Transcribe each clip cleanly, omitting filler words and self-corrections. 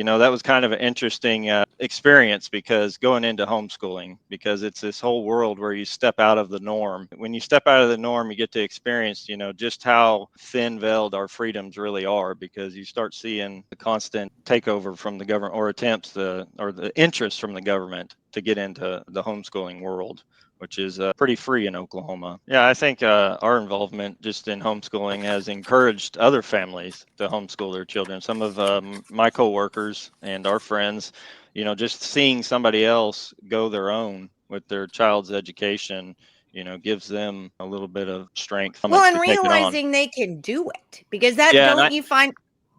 That was kind of an interesting experience, because going into homeschooling, because it's this whole world where you step out of the norm. When you step out of the norm, you get to experience, just how thin-veiled our freedoms really are, because you start seeing the constant takeover from the government, or attempts or the interest from the government to get into the homeschooling world, which is pretty free in Oklahoma. Yeah, I think our involvement just in homeschooling has encouraged other families to homeschool their children. Some of my coworkers and our friends, just seeing somebody else go their own with their child's education, gives them a little bit of strength Well, and to take it on. realizing they can do it, because that Yeah, and don't you find?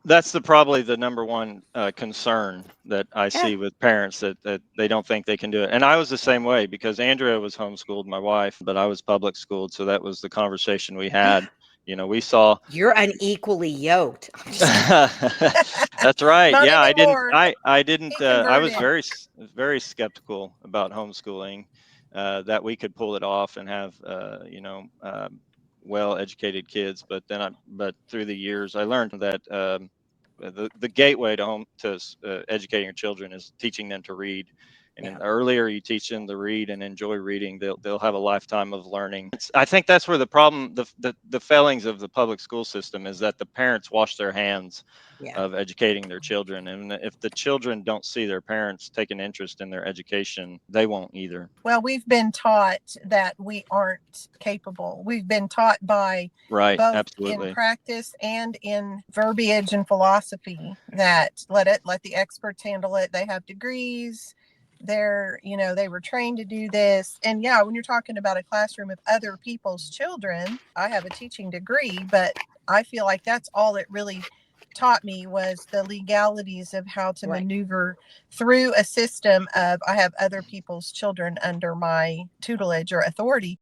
that's probably the number one concern that I Yeah, see with parents, that they don't think they can do it. And I was the same way, because Andrea was homeschooled, my wife, but I was public schooled. So that was the conversation we had. We saw. you're unequally yoked. I'm just kidding. That's right. Not Yeah, anymore. I didn't, He I was converted. very skeptical about homeschooling, that we could pull it off and have, well-educated kids. But through the years, I learned that, the gateway to educating your children is teaching them to read. And Yeah. the earlier you teach them to read and enjoy reading, they'll have a lifetime of learning. I think that's where the problem, the failings of the public school system, is that the parents wash their hands Yeah. of educating their children. And if the children don't see their parents take an interest in their education, they won't either. Well, we've been taught that we aren't capable. We've been taught by Right. both in Absolutely. practice and in verbiage and philosophy that let the experts handle it. They have degrees. They were trained to do this. And yeah, when you're talking about a classroom of other people's children, I have a teaching degree, but I feel like that's all it really taught me was the legalities of how to Right. maneuver through a system of I have other people's children under my tutelage or authority.